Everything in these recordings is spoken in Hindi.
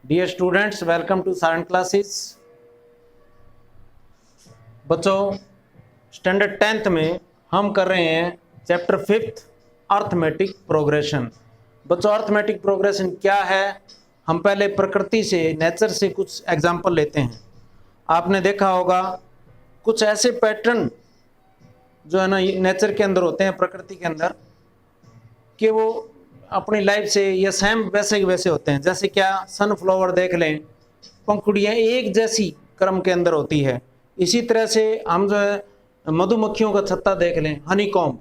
Dear students, welcome to science classes. बच्चों, स्टैंडर्ड 10th में हम कर रहे हैं चैप्टर 5th अर्थमेटिक प्रोग्रेशन। बच्चों, अर्थमेटिक प्रोग्रेशन क्या है? हम पहले प्रकृति से, नेचर से कुछ एग्जाम्पल लेते हैं। आपने देखा होगा कुछ ऐसे पैटर्न जो है ना नेचर के अंदर होते हैं, प्रकृति के अंदर, कि वो अपनी लाइफ से या सेम वैसे के वैसे होते हैं। जैसे क्या, सनफ्लावर देख लें, पंखुड़ियाँ एक जैसी क्रम के अंदर होती है। इसी तरह से हम जो है मधुमक्खियों का छत्ता देख लें, हनी कॉम्ब,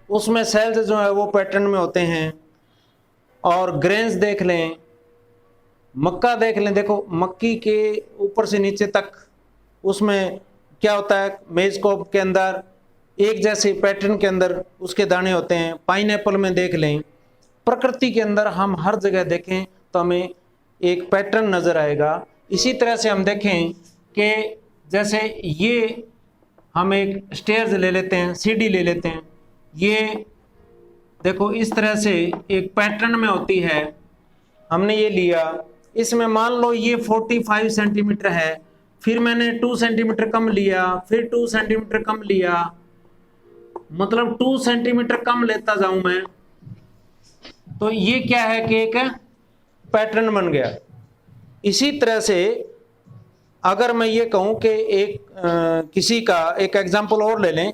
उसमें सेल्स जो है वो पैटर्न में होते हैं। और ग्रेन्स देख लें, मक्का देख लें, देखो मक्की के ऊपर से नीचे तक उसमें क्या होता है, मेज कोप के अंदर एक जैसे पैटर्न के अंदर उसके दाने होते हैं। पाइनएप्पल में देख लें, प्रकृति के अंदर हम हर जगह देखें तो हमें एक पैटर्न नज़र आएगा। इसी तरह से हम देखें कि जैसे ये हम एक स्टेयर्स ले लेते हैं, सीढ़ी ले लेते हैं, ये देखो इस तरह से एक पैटर्न में होती है। हमने ये लिया, इसमें मान लो ये 45 सेंटीमीटर है, फिर मैंने 2 सेंटीमीटर कम लिया, फिर 2 सेंटीमीटर कम लिया, मतलब 2 सेंटीमीटर कम लेता जाऊं मैं, तो ये क्या है कि एक पैटर्न बन गया। इसी तरह से अगर मैं ये कहूं कि एक किसी का एक एग्जांपल और ले लें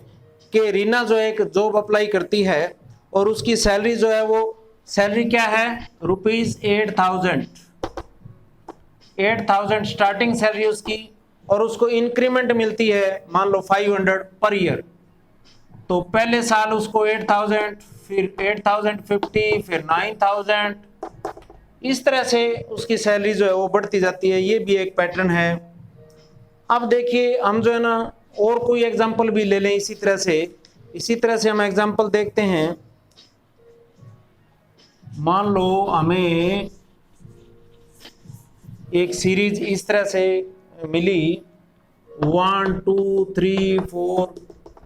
कि रीना जो एक जॉब अप्लाई करती है और उसकी सैलरी जो है वो सैलरी क्या है, ₹8,000 स्टार्टिंग सैलरी उसकी, और उसको इंक्रीमेंट मिलती है मान लो 500 पर ईयर। तो पहले साल उसको 8,000, फिर 8,050, फिर 9,000, इस तरह से उसकी सैलरी जो है वो बढ़ती जाती है। ये भी एक पैटर्न है। अब देखिए हम जो है ना और कोई एग्जांपल भी ले लें इसी तरह से हम एग्जांपल देखते हैं। मान लो हमें एक सीरीज इस तरह से मिली 1 2 3 4।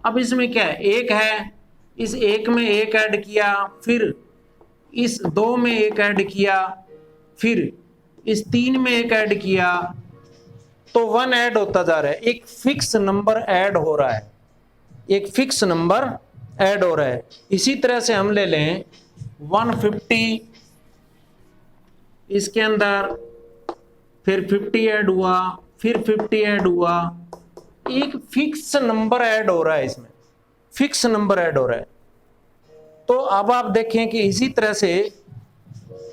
अब इसमें क्या है, एक है, इस एक में एक ऐड किया, फिर इस 2 में एक ऐड किया, फिर इस 3 में एक ऐड किया, तो 1 ऐड होता जा रहा है। एक फिक्स नंबर ऐड हो रहा है, इसी तरह से हम ले लें 150, इसके अंदर फिर 50 ऐड हुआ, फिर 50 ऐड हुआ, एक फिक्स नंबर ऐड हो रहा है, इसमें फिक्स नंबर ऐड हो रहा है। तो अब आप देखें कि इसी तरह से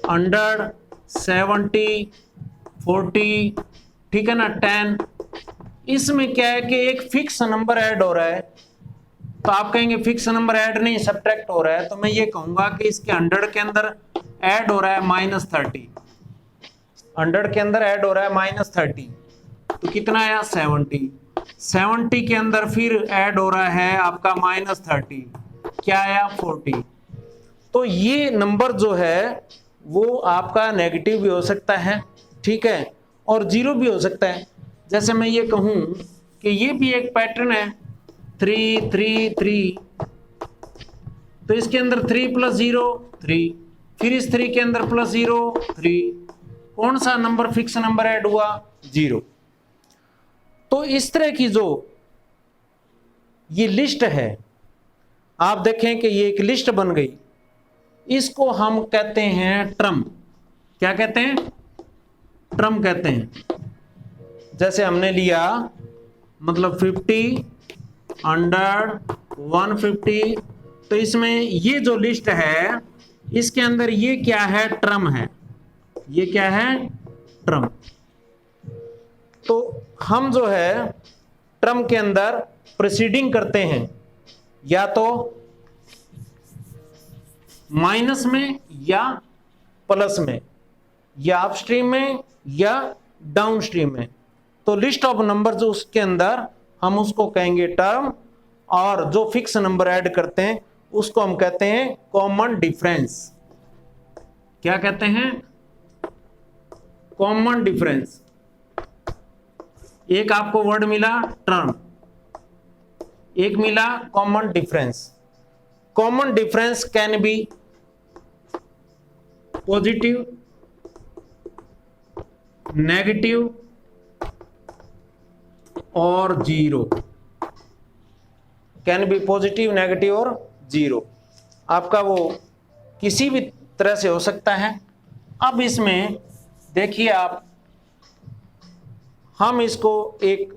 100, 70, 40, ठीक है ना, 10, इसमें क्या है कि एक फिक्स नंबर ऐड हो रहा है। तो आप कहेंगे फिक्स नंबर ऐड नहीं, सब्ट्रैक्ट हो रहा है, तो मैं ये कहूंगा कि इसके 100 के अंदर ऐड हो रहा है -30, 100 के अंदर ऐड हो रहा है -30, तो कितना आया 70, 70 के अंदर फिर ऐड हो रहा है आपका -30, क्या आया 40। तो ये नंबर जो है वो आपका नेगेटिव भी हो सकता है, ठीक है, और जीरो भी हो सकता है। जैसे मैं ये कहूं कि ये भी एक पैटर्न है 3 3 3, तो इसके अंदर 3 + 0 3, फिर इस 3 के अंदर +0 3, कौन सा नंबर फिक्स नंबर ऐड हुआ, 0। तो इस तरह की जो ये लिस्ट है, आप देखें कि ये एक लिस्ट बन गई, इसको हम कहते हैं ट्रम। क्या कहते हैं, ट्रम कहते हैं। जैसे हमने लिया मतलब 50, 100, 150, तो इसमें ये जो लिस्ट है इसके अंदर ये क्या है, ट्रम है, ये क्या है, ट्रम। तो हम जो है ट्रम के अंदर प्रोसीडिंग करते हैं, या तो माइनस में या प्लस में, या अपस्ट्रीम में या डाउनस्ट्रीम में। तो लिस्ट ऑफ नंबर जो उसके अंदर हम उसको कहेंगे टर्म, और जो फिक्स नंबर ऐड करते हैं उसको हम कहते हैं कॉमन डिफरेंस। क्या कहते हैं, कॉमन डिफरेंस। एक आपको वर्ड मिला टर्म, एक मिला common difference. Common difference can be positive negative और zero, can be positive, negative और जीरो, आपका वो किसी भी तरह से हो सकता है। अब इसमें देखिए आप, हम इसको एक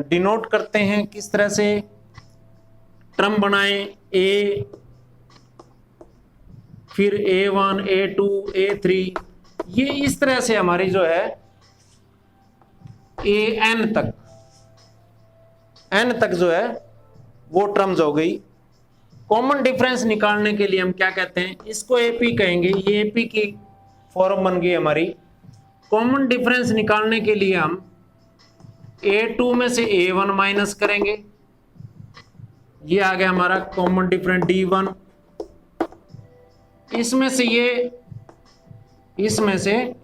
डिनोट करते हैं किस तरह से, टर्म बनाएं ए, फिर A1 A2 A3, ये इस तरह से हमारी जो है AN तक, N तक जो है वो टर्म्स हो गई। कॉमन डिफरेंस निकालने के लिए हम क्या कहते हैं, इसको AP कहेंगे, ये AP की फॉर्म बन गई हमारी। कॉमन डिफरेंस निकालने के लिए हम A2 में से A1 माइनस करेंगे, ये आ गया हमारा कॉमन डिफरेंस D1। इसमें से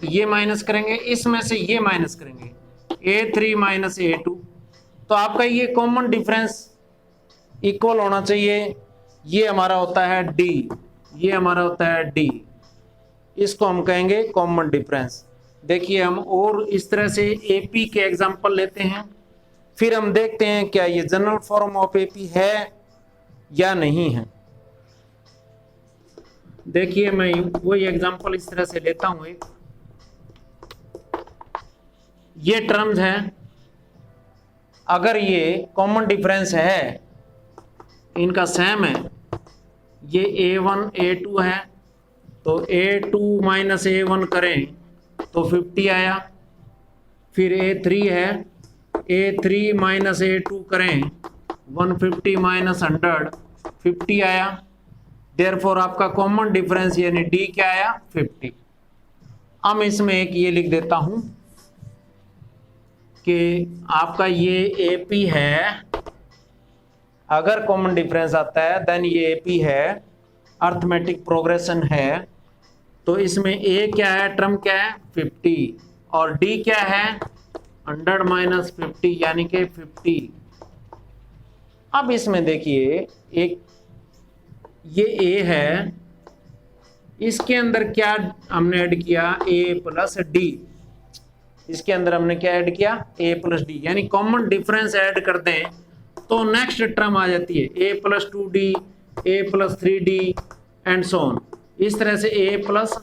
ये माइनस करेंगे, इसमें से ये माइनस करेंगे, A3 माइनस A2। तो आपका ये कॉमन डिफरेंस इक्वल होना चाहिए, ये हमारा होता है D, ये हमारा होता है D, इसको हम कहेंगे कॉमन डिफरेंस। देखिए हम और इस तरह से AP के एग्जांपल लेते हैं, फिर हम देखते हैं क्या ये जनरल फॉर्म ऑफ AP है या नहीं है। देखिए मैं वही एग्जांपल इस तरह से लेता हूं, एक ये टर्म्स हैं, अगर ये कॉमन डिफरेंस है, इनका सेम है, ये A1 A2 है, तो A2 माइनस A1 करें तो 50 आया, फिर A3 है, A3 माइनस A2 करें 150 माइनस 100 50 आया। देयरफॉर आपका कॉमन डिफरेंस यानी D क्या आया, 50। अब इसमें एक ये लिख देता हूं कि आपका ये AP है, अगर कॉमन डिफरेंस आता है देन ये AP है, अर्थमेटिक प्रोग्रेशन है, तो इसमें A क्या है, टर्म क्या है 50, और D क्या है 100 माइनस 50 यानी कि 50। अब इसमें देखिए एक ये A है, इसके अंदर क्या हमने ऐड किया, A प्लस D, इसके अंदर हमने क्या ऐड किया, A प्लस D, यानी कॉमन डिफरेंस ऐड कर दें तो नेक्स्ट टर्म आ जाती है A plus 2D, A plus 3D and so on, इस तरह से A plus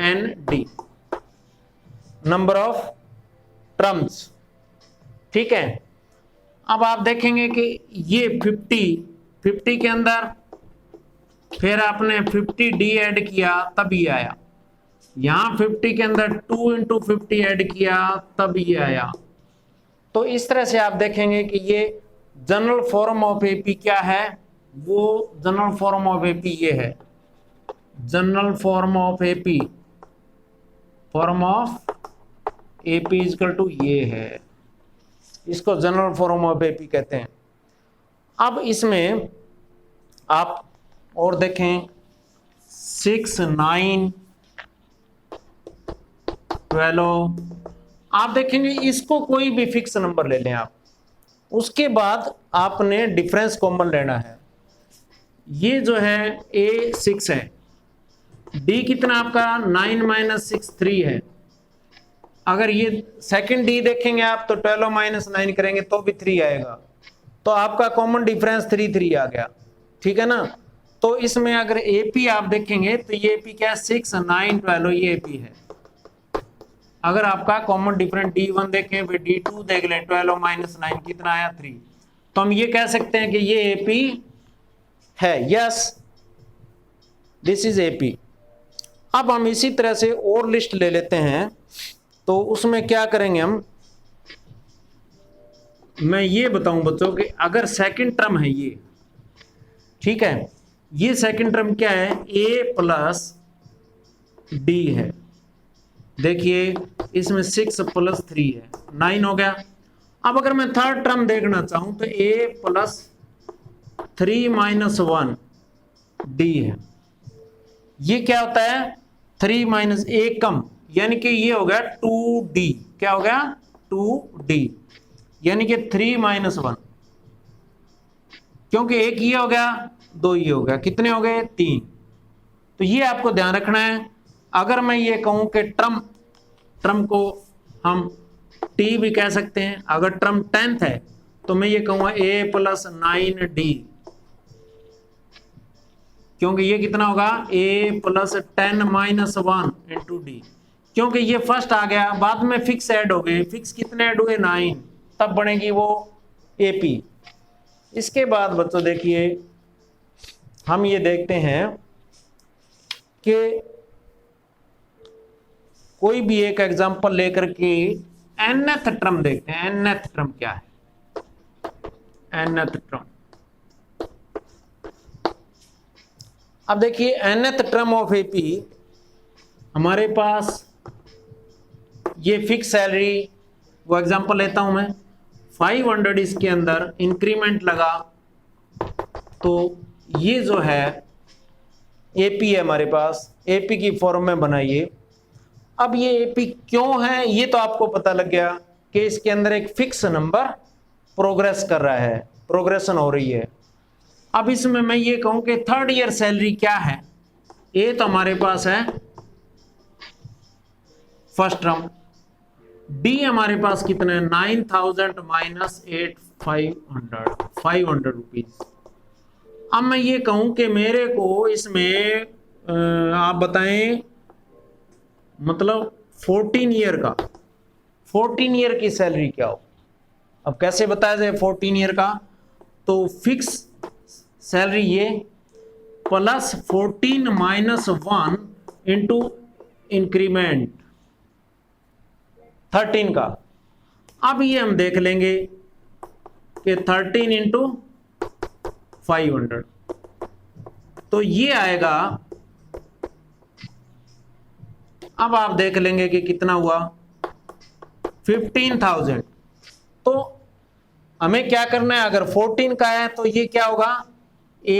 ND number of terms. ठीक है, अब आप देखेंगे कि ये 50 के अंदर फिर आपने 50D ऐड किया तब ये आया, यहां 50 के अंदर 2 इंटू 50 ऐड किया तब ये आया। तो इस तरह से आप देखेंगे कि ये जनरल फॉर्म ऑफ AP क्या है, वो जनरल फॉर्म ऑफ AP ये है, general form of AP, form of AP equal to ये है, इसको जनरल फॉर्म ऑफ AP कहते हैं। अब इसमें आप और देखें 6, 9, 12, आप देखेंगे इसको कोई भी फिक्स नंबर ले लें आप, उसके बाद आपने डिफरेंस कॉमन लेना है। ये जो है A 6 है, D कितना आपका 9 माइनस 6 3 है, अगर ये सेकंड D देखेंगे आप तो 12 माइनस 9 करेंगे तो भी 3 आएगा, तो आपका कॉमन डिफरेंस 3 आ गया। ठीक है ना, तो इसमें अगर AP आप देखेंगे तो ये AP क्या है 6, 9, 12, ये AP है। अगर आपका कॉमन डिफरेंस D1 देखें, फिर D2 देख लें, 12 माइनस 9 कितना आया 3, तो हम ये कह सकते हैं कि ये AP है, यस दिस इज AP। अब हम इसी तरह से और लिस्ट ले लेते हैं, तो उसमें क्या करेंगे हम, मैं ये बताऊं बच्चों कि अगर सेकंड टर्म है ये, ठीक है, ये सेकंड टर्म क्या है A प्लस D है, देखिए इसमें 6 प्लस 3 है 9 हो गया। अब अगर मैं थर्ड टर्म देखना चाहूं तो A प्लस 3 माइनस 1 D है, ये क्या होता है 3 माइनस 1 कम, यानी कि ये हो गया 2D, क्या हो गया 2D, यानी कि 3 माइनस 1, क्योंकि एक ये हो गया 2 ये हो गया, कितने हो गए 3। तो ये आपको ध्यान रखना है। अगर मैं ये कहूं कि टर्म को हम टी भी कह सकते हैं। अगर टर्म 10th है तो मैं ये कहूंगा a + 9d, क्योंकि ये कितना होगा a + 10 - 1 × d, क्योंकि ये फर्स्ट आ गया, बाद में फिक्स ऐड हो गए, फिक्स कितने ऐड हुए 9, तब बनेगी वो AP। इसके बाद बच्चों देखिए हम ये देखते हैं कि कोई भी एक एग्जांपल लेकर के nth टर्म देखते हैं। nth टर्म क्या है? nth टर्म, अब देखिए nth टर्म ऑफ AP हमारे पास ये फिक्स सैलरी, वो एग्जांपल लेता हूं मैं, 500 इसके अंदर इंक्रीमेंट लगा, तो ये जो है AP है हमारे पास, AP की फॉर्म में बनाइए। अब ये AP क्यों है ये तो आपको पता लग गया कि इसके अंदर एक फिक्स नंबर प्रोग्रेस कर रहा है, प्रोग्रेशन हो रही है। अब इसमें मैं ये कहूं कि 3rd ईयर सैलरी क्या है? ये तो हमारे पास है फर्स्ट टर्म, D हमारे पास कितना है 9000 - 500 रुपीज। अब मैं ये कहूं कि मेरे को इसमें आप बताएं मतलब 14 ईयर की सैलरी क्या हो? अब कैसे बताया जाए 14 ईयर का? तो फिक्स सैलरी ये +14 - 1 × इंक्रीमेंट 13 का। अब ये हम देख लेंगे कि 13 × 500, तो ये आएगा, अब आप देख लेंगे कि कितना हुआ 15,000। तो हमें क्या करना है, अगर 14 का है तो ये क्या होगा A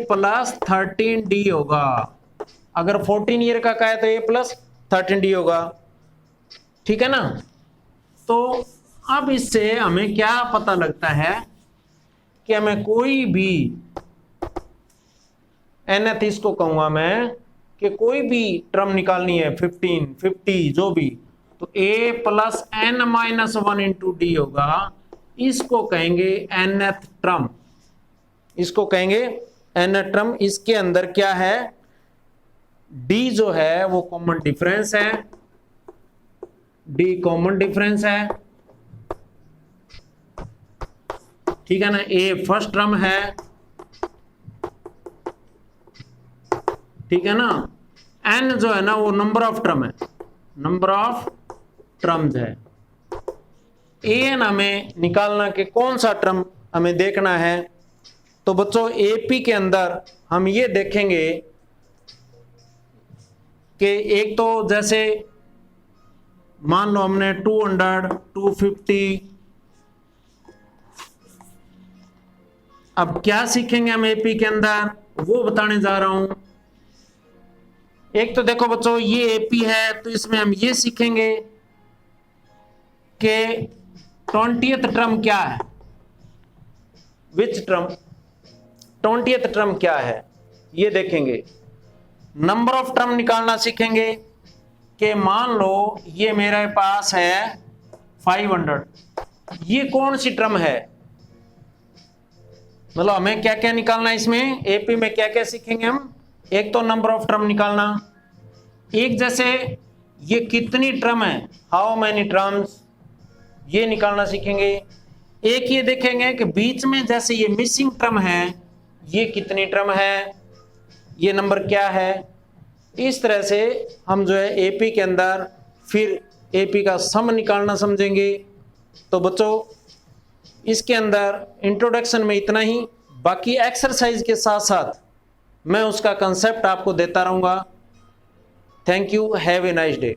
+ 13D होगा। अगर 14 ईयर का है तो A + 13D होगा, ठीक है ना? तो अब इससे हमें क्या पता लगता है कि हमें कोई भी nth इसको कहूंगा मैं कि कोई भी टर्म निकालनी है 15, 50 जो भी, तो A + n - 1 × D होगा। इसको कहेंगे nth टर्म, इसको कहेंगे nth टर्म। इसके अंदर क्या है, D जो है वो कॉमन डिफरेंस है, D कॉमन डिफरेंस है, ठीक है ना? A फर्स्ट टर्म है, ठीक है ना? N जो है ना वो नंबर ऑफ टर्म है, नंबर ऑफ टर्म्स है। An हमें निकालना कि कौन सा टर्म हमें देखना है। तो बच्चों AP के अंदर हम ये देखेंगे कि एक तो जैसे मान लो हमने 200, 250, अब क्या सीखेंगे हम AP के अंदर वो बताने जा रहा हूं। एक तो देखो बच्चों ये AP है, तो इसमें हम ये सीखेंगे कि 20th टर्म क्या है, विच टर्म 20th टर्म क्या है ये देखेंगे। नंबर ऑफ टर्म निकालना सीखेंगे कि मान लो ये मेरे पास है 500, ये कौन सी टर्म है, मतलब हमें क्या क्या निकालना है इसमें। AP में क्या क्या सीखेंगे हम, एक तो नंबर ऑफ टर्म निकालना, एक जैसे ये कितनी टर्म है, हाउ मैनी टर्म्स, ये निकालना सीखेंगे। एक ये देखेंगे कि बीच में जैसे ये मिसिंग टर्म है, ये कितनी टर्म है, ये नंबर क्या है। इस तरह से हम जो है AP के अंदर फिर AP का सम निकालना समझेंगे। तो बच्चों इसके अंदर इंट्रोडक्शन में इतना ही, बाकी एक्सरसाइज के साथ साथ मैं उसका कंसेप्ट आपको देता रहूँगा। Thank you, have a nice day.